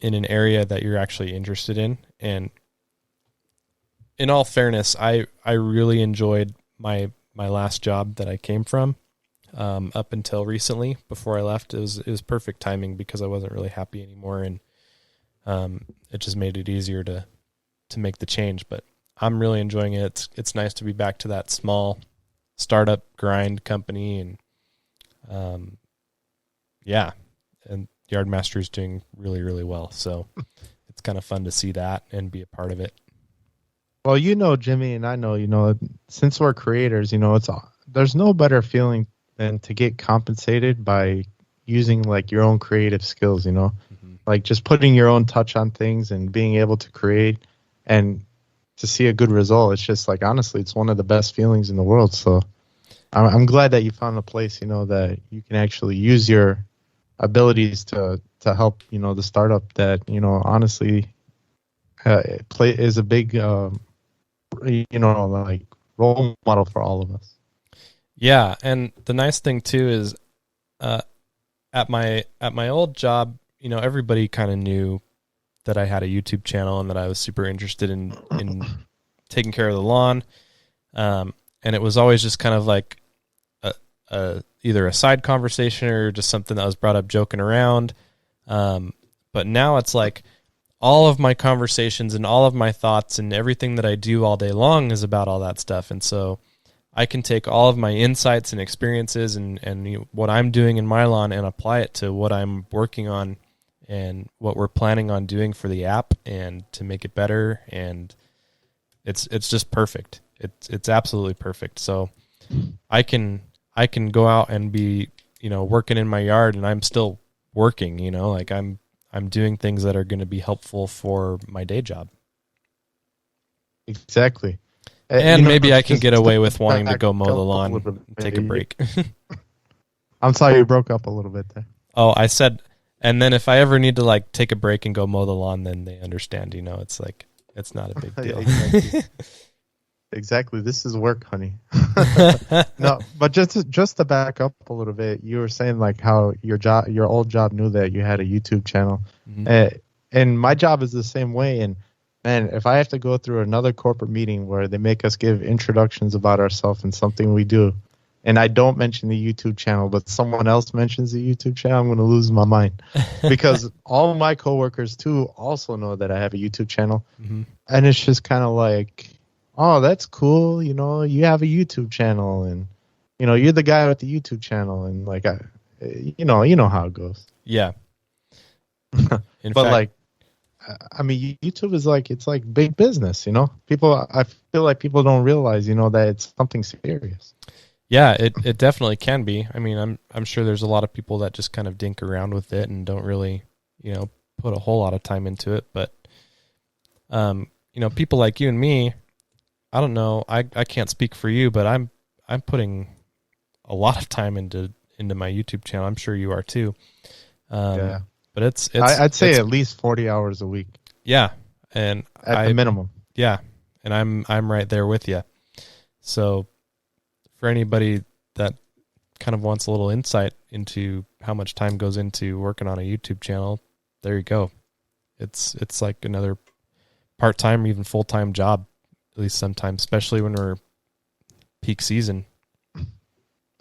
area that you're actually interested in. And in all fairness, I really enjoyed my last job that I came from, up until recently. Before I left, it was perfect timing because I wasn't really happy anymore, and it just made it easier to make the change. But I'm really enjoying it. It's nice to be back to that small startup grind company, and and Yard Master is doing really, really well. So it's kind of fun to see that and be a part of it. Well, Jimmy, and I know, since we're creators, there's no better feeling than to get compensated by using like your own creative skills, Mm-hmm. like just putting your own touch on things and being able to create and to see a good result. It's just like, honestly, it's one of the best feelings in the world. So I'm glad that you found a place, that you can actually use your abilities to help, the startup that, honestly, is a big, like role model for all of us. Yeah, and the nice thing too is, at my old job, everybody kind of knew that I had a YouTube channel and that I was super interested in taking care of the lawn. And it was always just kind of like either a side conversation or just something that was brought up joking around. But now it's like all of my conversations and all of my thoughts and everything that I do all day long is about all that stuff. And so I can take all of my insights and experiences and what I'm doing in my lawn and apply it to what I'm working on and what we're planning on doing for the app and to make it better. And it's just perfect. It's absolutely perfect. So I can go out and be, working in my yard and I'm still working, like I'm doing things that are going to be helpful for my day job. Exactly. And maybe I can get away with wanting to go mow the lawn and take a break. I'm sorry, you broke up a little bit there. Oh, I said, and then if I ever need to like take a break and go mow the lawn, then they understand, it's like, it's not a big deal. Exactly. This is work, honey. No, but just to back up a little bit, you were saying like how your old job knew that you had a YouTube channel, and my job is the same way. And man, if I have to go through another corporate meeting where they make us give introductions about ourselves and something we do, and I don't mention the YouTube channel, but someone else mentions the YouTube channel, I'm going to lose my mind because all of my coworkers too also know that I have a YouTube channel, and it's just kind of like, oh, that's cool. You have a YouTube channel and, you're the guy with the YouTube channel. And like, you know how it goes. Yeah. YouTube is like, it's like big business, I feel like people don't realize, that it's something serious. Yeah, it definitely can be. I mean, I'm sure there's a lot of people that just kind of dink around with it and don't really, put a whole lot of time into it. But, people like you and me, I don't know. I can't speak for you, but I'm putting a lot of time into my YouTube channel. I'm sure you are too. Yeah. But I'd say at least 40 hours a week. Yeah, and at the minimum. Yeah, and I'm right there with you. So for anybody that kind of wants a little insight into how much time goes into working on a YouTube channel, there you go. It's like another part-time or even full-time job. At least sometimes, especially when we're peak season.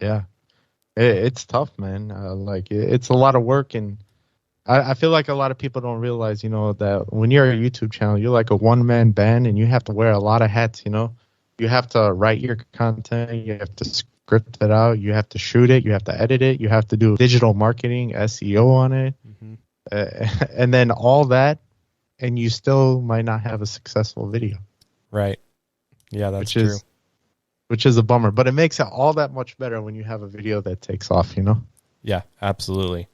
Yeah, it's tough, man. It's a lot of work, and I feel like a lot of people don't realize, that when you're a YouTube channel, you're like a one-man band, and you have to wear a lot of hats. You have to write your content, you have to script it out, you have to shoot it, you have to edit it, you have to do digital marketing, SEO on it, and then all that, and you still might not have a successful video. Right. Yeah, that's true. Which is a bummer, but it makes it all that much better when you have a video that takes off, Yeah, absolutely.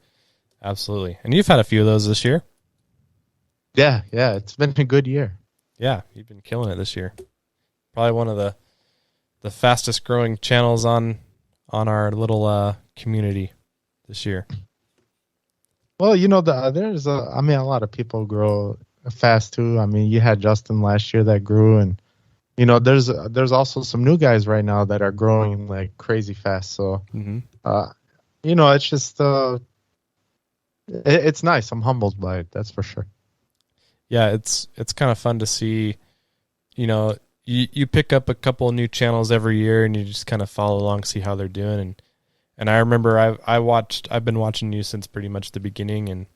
Absolutely. And you've had a few of those this year. Yeah, it's been a good year. Yeah, you've been killing it this year. Probably one of the fastest growing channels on our little community this year. Well, there's a lot of people grow fast too. I mean, you had Justin last year that grew, and there's also some new guys right now that are growing like crazy fast. So, it's just it's nice. I'm humbled by it. That's for sure. Yeah, it's kind of fun to see. You pick up a couple of new channels every year, and you just kind of follow along, see how they're doing. And I remember I've been watching you since pretty much the beginning,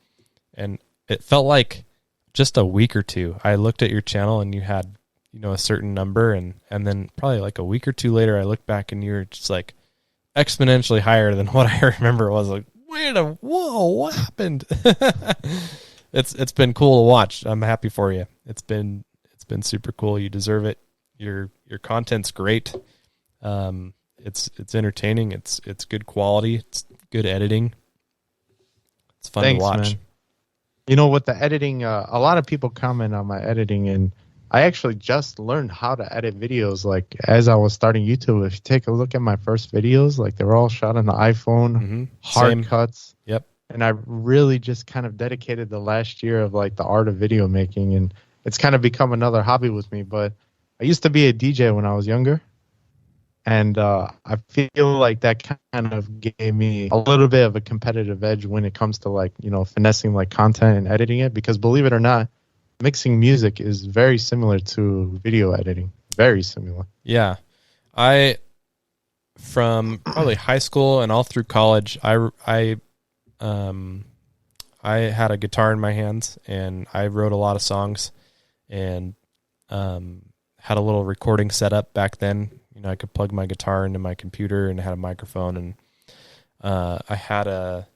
and it felt like just a week or two. I looked at your channel and you had, a certain number, and then probably like a week or two later, I looked back and you were just like exponentially higher than what I remember. It was like, whoa, what happened? It's been cool to watch. I'm happy for you. It's been super cool. You deserve it. Your content's great. It's entertaining. It's good quality. It's good editing. It's fun to watch. Man. With the editing, a lot of people comment on my editing, and I actually just learned how to edit videos like as I was starting YouTube. If you take a look at my first videos, like they were all shot on the iPhone, hard cuts. Yep. And I really just kind of dedicated the last year of like the art of video making, and it's kind of become another hobby with me. But I used to be a DJ when I was younger, And I feel like that kind of gave me a little bit of a competitive edge when it comes to like, finessing like content and editing it. Because believe it or not, mixing music is very similar to video editing. Very similar. Yeah. From probably high school and all through college, I had a guitar in my hands and I wrote a lot of songs and had a little recording setup back then. I could plug my guitar into my computer and had a microphone, and I had a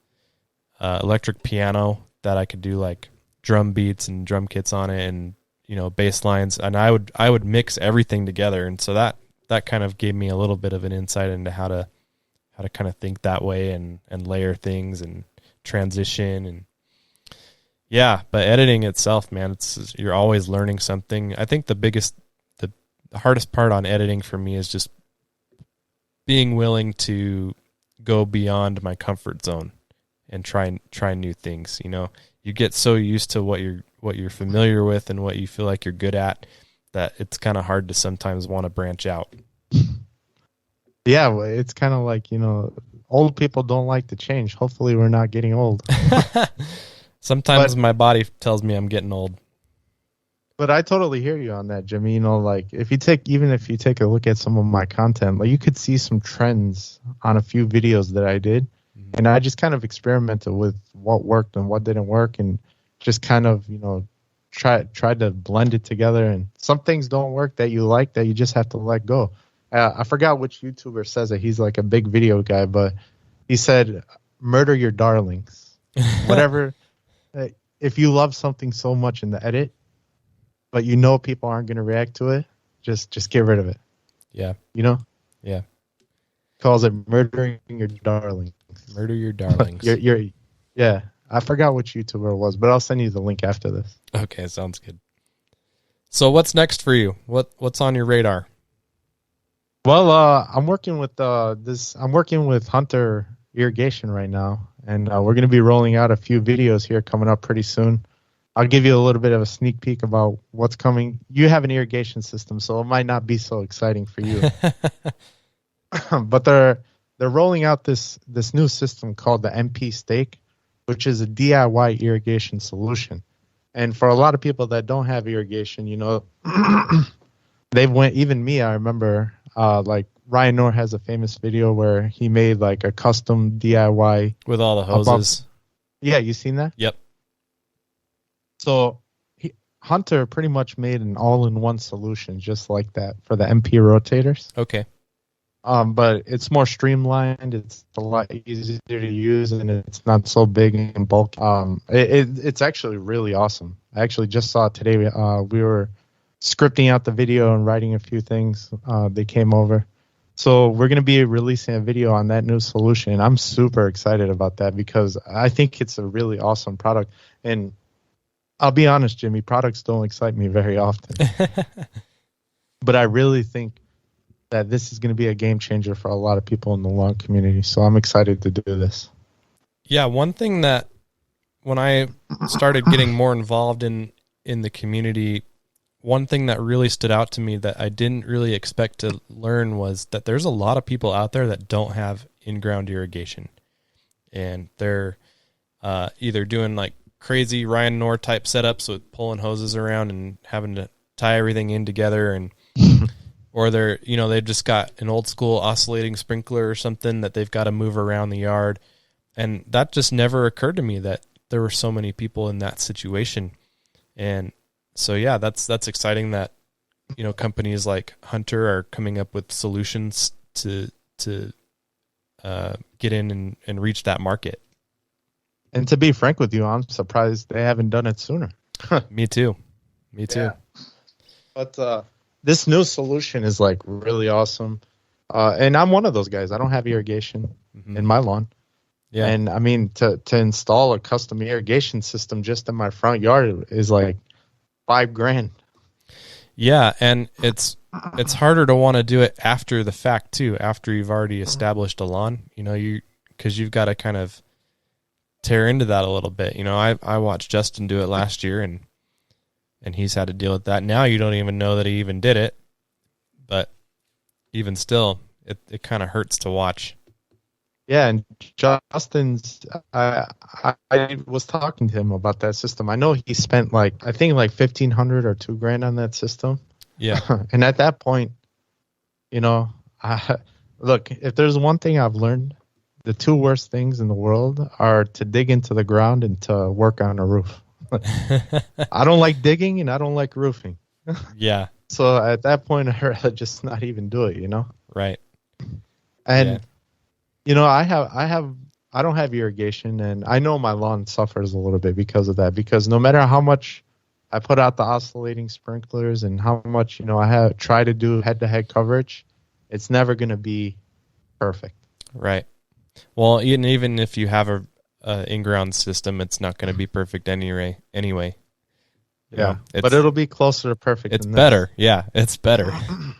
electric piano that I could do like drum beats and drum kits on it, and bass lines, and I would mix everything together, and so that kind of gave me a little bit of an insight into how to kind of think that way and layer things and transition. And yeah, but editing itself, man, you're always learning something. I think the hardest part on editing for me is just being willing to go beyond my comfort zone and try new things. You get so used to what you're familiar with and what you feel like you're good at that it's kind of hard to sometimes want to branch out. Yeah, well, it's kind of like, old people don't like to change. Hopefully we're not getting old. Sometimes my body tells me I'm getting old. But I totally hear you on that, Jimmy. Like if you take a look at some of my content, like you could see some trends on a few videos that I did. Mm-hmm. And I just kind of experimented with what worked and what didn't work, and just kind of, tried to blend it together. And some things don't work that you like, that you just have to let go. I forgot which YouTuber says that he's like a big video guy, but he said, murder your darlings. Whatever. If you love something so much in the edit, but people aren't going to react to it, just get rid of it. Yeah. Yeah. Calls it murdering your darlings. Murder your darlings. Yeah. I forgot which YouTuber it was, but I'll send you the link after this. Okay, sounds good. So what's next for you? What's on your radar? Well, I'm working with I'm working with Hunter Irrigation right now, and we're going to be rolling out a few videos here coming up pretty soon. I'll give you a little bit of a sneak peek about what's coming. You have an irrigation system, so it might not be so exciting for you. But they're rolling out this new system called the MP Stake, which is a DIY irrigation solution. And for a lot of people that don't have irrigation, even me, I remember, like Ryan Knorr has a famous video where he made like a custom DIY with all the hoses. Yeah, you seen that? Yep. So Hunter pretty much made an all-in-one solution just like that for the MP rotators. Okay. But it's more streamlined. It's a lot easier to use, and it's not so big and bulky. It's actually really awesome. I actually just saw it today. We were scripting out the video and writing a few things. They came over. So we're going to be releasing a video on that new solution, and I'm super excited about that because I think it's a really awesome product. And I'll be honest, Jimmy, products don't excite me very often. But I really think that this is going to be a game changer for a lot of people in the lawn community. So I'm excited to do this. Yeah, one thing that when I started getting more involved in the community, one thing that really stood out to me that I didn't really expect to learn was that there's a lot of people out there that don't have in-ground irrigation. And they're either doing like crazy Ryan Knorr type setups with pulling hoses around and having to tie everything in together, and or they've just got an old school oscillating sprinkler or something that they've got to move around the yard. And that just never occurred to me that there were so many people in that situation. And so, yeah, that's exciting that, companies like Hunter are coming up with solutions to get in and reach that market. And to be frank with you, I'm surprised they haven't done it sooner. Me too. Yeah. But this new solution is like really awesome. And I'm one of those guys. I don't have irrigation in my lawn. Yeah. And I mean, to install a custom irrigation system just in my front yard is like $5,000. Yeah. And it's harder to want to do it after the fact too, after you've already established a lawn, because you've got to kind of tear into that a little bit. I watched Justin do it last year, and he's had to deal with that. Now you don't even know that he even did it, but even still, it kind of hurts to watch. Yeah, and Justin's, I was talking to him about that system. I know he spent I think like 1,500 or $2,000 on that system. Yeah. And at that point, look, if there's one thing I've learned, the two worst things in the world are to dig into the ground and to work on a roof. I don't like digging and I don't like roofing. Yeah. So at that point, I'd rather just not even do it, Right. And I don't have irrigation, and I know my lawn suffers a little bit because of that. Because no matter how much I put out the oscillating sprinklers and how much I have try to do head-to-head coverage, it's never going to be perfect. Right. Well, even if you have a in-ground system, it's not going to be perfect anyway. Yeah, but it'll be closer to perfect. It's better. Yeah, it's better.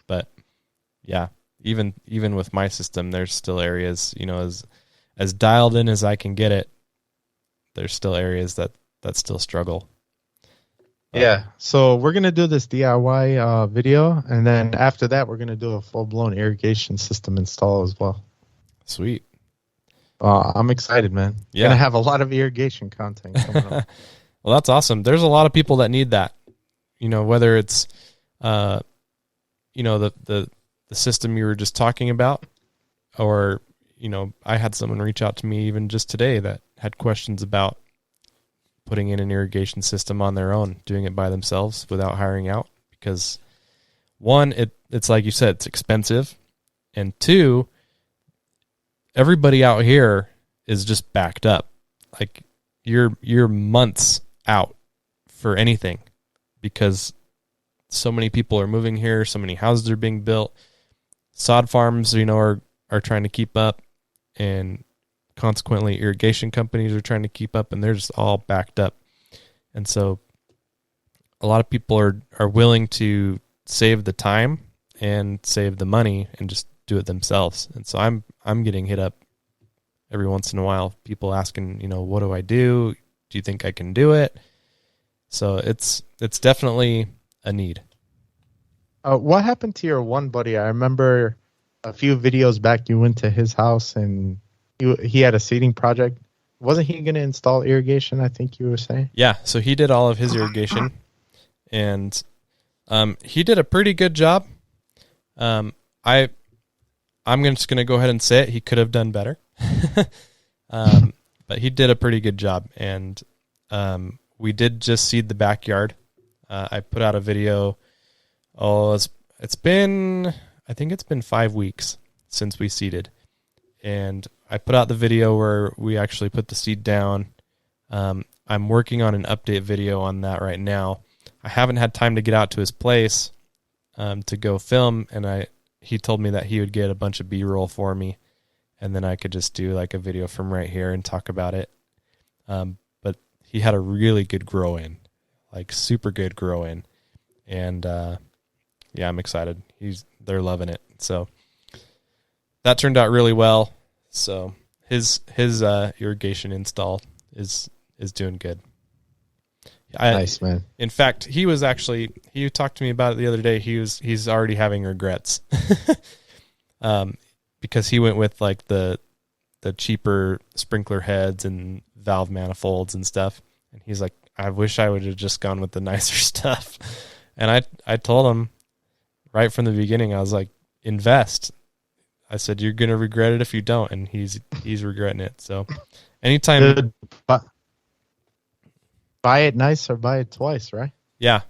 But yeah, even with my system, there's still areas, as dialed in as I can get it, there's still areas that still struggle. Yeah, so we're going to do this DIY video, and then after that, we're going to do a full-blown irrigation system install as well. Sweet. I'm excited, man. Yeah. Going to have a lot of irrigation content coming up. Well, that's awesome. There's a lot of people that need that, whether it's, the system you were just talking about, or, I had someone reach out to me even just today that had questions about putting in an irrigation system on their own, doing it by themselves without hiring out, because one, it's like you said, it's expensive, and two, everybody out here is just backed up. Like you're months out for anything because so many people are moving here, so many houses are being built. Sod farms, are trying to keep up, and consequently irrigation companies are trying to keep up, and they're just all backed up. And so a lot of people are willing to save the time and save the money and just do it themselves. And so I'm getting hit up every once in a while, people asking, what do I do? Do you think I can do it? So it's definitely a need. What happened to your one buddy? I remember a few videos back you went to his house and he had a seeding project. Wasn't he going to install irrigation, I think you were saying? Yeah, so he did all of his irrigation, and he did a pretty good job. I'm just going to go ahead and say it. He could have done better. But he did a pretty good job, and we did just seed the backyard. I put out a video. I think it's been 5 weeks since we seeded, and I put out the video where we actually put the seed down. I'm working on an update video on that right now. I haven't had time to get out to his place to go film, and he told me that he would get a bunch of B-roll for me, and then I could just do like a video from right here and talk about it. But he had a really good grow in, like super good grow in, and yeah, I'm excited. They're loving it. So that turned out really well. So his irrigation install is doing good. Nice, man. In fact, he talked to me about it the other day. He's already having regrets. Because he went with like the cheaper sprinkler heads and valve manifolds and stuff. And he's like, I wish I would have just gone with the nicer stuff. And I told him right from the beginning, I was like, invest. I said, you're going to regret it if you don't. And he's regretting it. So anytime. Buy it nice or buy it twice, right? Yeah.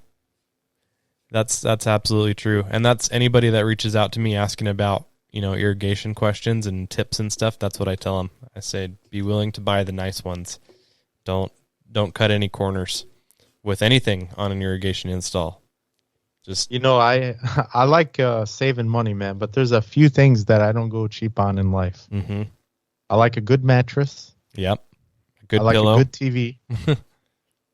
That's absolutely true. And that's anybody that reaches out to me asking about, irrigation questions and tips and stuff. That's what I tell them. I say, be willing to buy the nice ones. Don't cut any corners with anything on an irrigation install. Just, I like saving money, man, but there's a few things that I don't go cheap on in life. Mm-hmm. I like a good mattress. Yep. A good I like pillow. a good TV.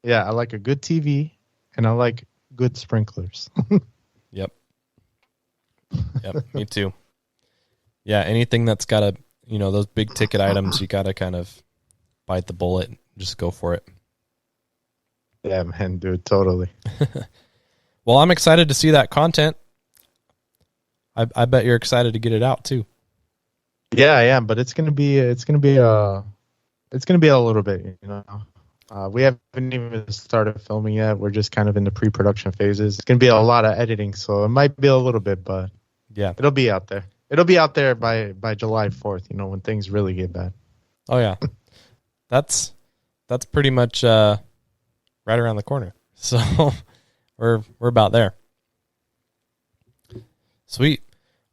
Yeah, I like a good TV, and I like good sprinklers. Yep. Me too. Yeah, anything that's got those big ticket items, you got to kind of bite the bullet and just go for it. Yeah, man, dude, totally. Well, I'm excited to see that content. I bet you're excited to get it out too. Yeah, I am, but it's gonna be a little bit, you know. We haven't even started filming yet. We're just kind of in the pre-production phases. It's gonna be a lot of editing, so it might be a little bit, but Yeah. it'll be out there. It'll be out there by July 4th, you know, when things really get bad. Oh yeah. That's pretty much right around the corner. So we're about there. Sweet.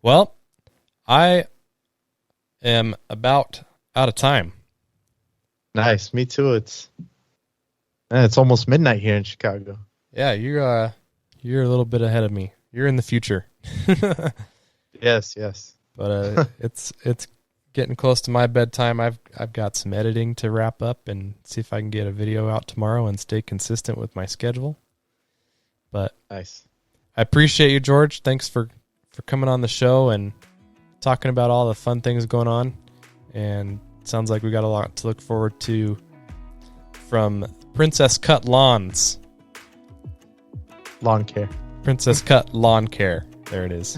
Well, I am about out of time. Nice. Me too. It's almost midnight here in Chicago. Yeah, you're a little bit ahead of me. You're in the future. Yes. But it's getting close to my bedtime. I've got some editing to wrap up and see if I can get a video out tomorrow and stay consistent with my schedule. But nice. I appreciate you, George. Thanks for coming on the show and talking about all the fun things going on. And it sounds like we got a lot to look forward to from Princess Cut Lawns. Lawn care. Princess Cut Lawn Care. There it is.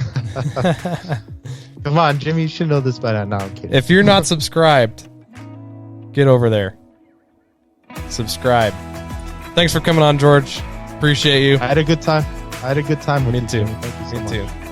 Come on, Jimmy, you should know this by now. No, I'm kidding. If you're not subscribed, get over there. Subscribe. Thanks for coming on, George. Appreciate you. I had a good time. With Me you, too. Jimmy. Thank you so much. Me too.